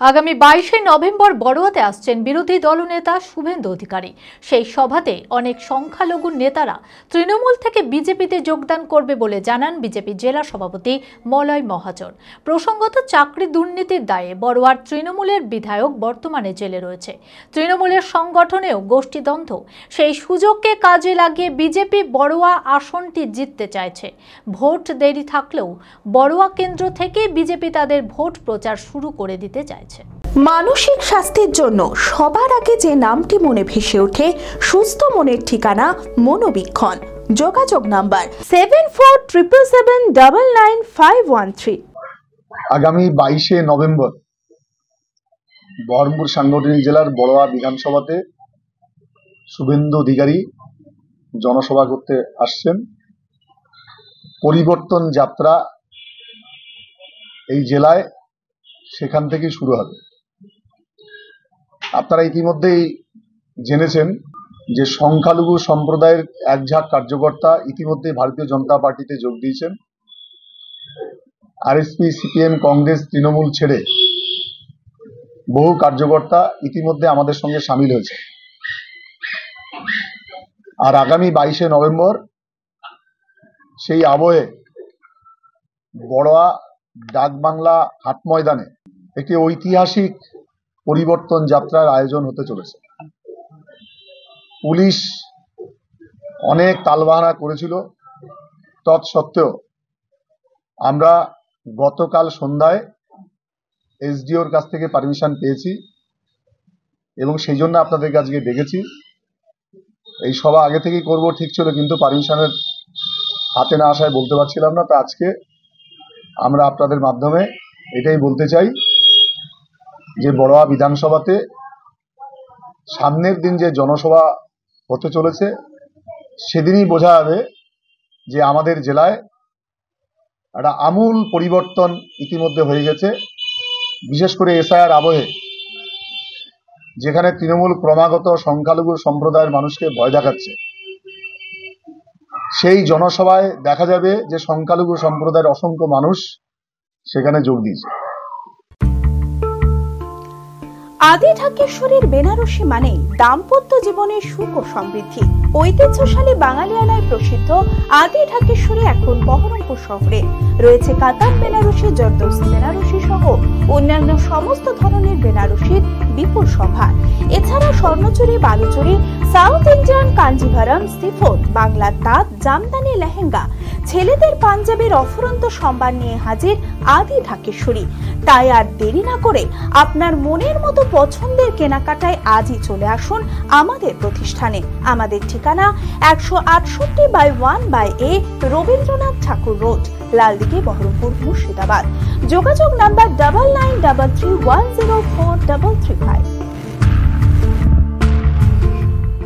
আগামী 22শে নভেম্বর বড়ুয়াতে আসছেন বিরোধী দলনেতা শুভেন্দু অধিকারী। সেই সভাতে অনেক সংখ্যালঘু নেতারা তৃণমূল থেকে বিজেপিতে যোগদান করবে বলে জানান বিজেপি জেলা সভাপতি মলয় মহাজন। প্রসঙ্গত, চাকরি দুর্নীতির দায়ে বড়ুয়ার তৃণমূলের বিধায়ক বর্তমানে জেলে রয়েছে। তৃণমূলের সংগঠনেও গোষ্ঠীদ্বন্দ্ব, সেই সুযোগকে কাজে লাগিয়ে বিজেপি বড়ুয়া আসনটি জিততে চাইছে। ভোট দেরি থাকলেও বড়ুয়া কেন্দ্র থেকে বিজেপি তাদের ভোট প্রচার শুরু করে দিতে চাইছে। মানসিক স্বাস্থ্যের জন্য সবার আগে যে নামটি মনে ভেসে ওঠে, সুস্থ মনের ঠিকানা মনোবীক্ষণ। যোগাযোগ নাম্বার 7477799513। আগামী 22শে নভেম্বর বহরমপুর সাংগঠনিক জেলার বড়ুয়া বিধানসভাতে শুভেন্দু অধিকারী জনসভা করতে আসছেন। পরিবর্তন যাত্রা এই জেলায় সেখান থেকেই শুরু হবে। আপনারা ইতিমধ্যেই জেনেছেন যে সংখ্যালঘু সম্প্রদায়ের একঝাঁক কার্যকর্তা ইতিমধ্যে ভারতীয় জনতা পার্টিতে যোগ দিয়েছেন। আরএসপি, সিপিএম, কংগ্রেস, তৃণমূল ছেড়ে বহু কার্যকর্তা ইতিমধ্যে আমাদের সঙ্গে সামিল হয়েছে। আর আগামী 22শে নভেম্বর সেই আবহে বড়ুয়া ডাকবাংলা হাট ময়দানে একটি ঐতিহাসিক পরিবর্তন যাত্রার আয়োজন হতে চলেছে। পুলিশ অনেক তালবাহানা করেছিল, তৎসত্ত্বেও আমরা গতকাল সন্ধ্যায় এসডিওর কাছ থেকে পারমিশন পেয়েছি এবং সেই জন্য আপনাদেরকে আজকে ডেকেছি। এই সভা আগে থেকেই করব ঠিক ছিল, কিন্তু পারমিশনের হাতে না আসায় বলতে পারছিলাম না। তা আজকে আমরা আপনাদের মাধ্যমে এটাই বলতে চাই যে বড়ুয়া বিধানসভাতে সামনের দিন যে জনসভা হতে চলেছে সেদিনই বোঝা যাবে যে আমাদের জেলায় একটা আমূল পরিবর্তন ইতিমধ্যে হয়ে গেছে। বিশেষ করে এসআইআর আবহে যেখানে তৃণমূল ক্রমাগত সংখ্যালঘু সম্প্রদায়ের মানুষকে ভয় দেখাচ্ছে, সেই জনসভায় দেখা যাবে যে সংখ্যালঘু সম্প্রদায়ের অসংখ্য মানুষ সেখানে যোগ দিয়েছে। আদি ঢাকেশ্বরীর বেনারসি মানে দাম্পত্য জীবনের সুখ ও সমৃদ্ধি। ঐতিহ্যশালী বাঙালিয়ানায় প্রসিদ্ধ আদি ঢাকেশ্বরী এখন বহরমপুর শহরে রয়েছে। কাতার বেনারসি, জরদৌসি বেনারসি সহ অন্যান্য সমস্ত ধরনের বেনারসির বিপুল সম্ভার। এছাড়া Swarnachuri, Baluchari, South Indian Kanjivaram, chiffon, বাংলার তাঁত, জামদানি, লেহেঙ্গা, ছেলেদের পাঞ্জাবির অফুরন্ত সম্ভার নিয়ে হাজির আদি ঢাকেশ্বরী। তাই আর দেরি না করে আপনার মনের মতো পছন্দের কেনাকাটায় আজই চলে আসুন আমাদের প্রতিষ্ঠানে। আমাদের ঠিকানা 168/1/A রবীন্দ্রনাথ ঠাকুর রোড, লালদিঘি, বহরমপুর, মুর্শিদাবাদ। যোগাযোগ নাম্বার 9933104335।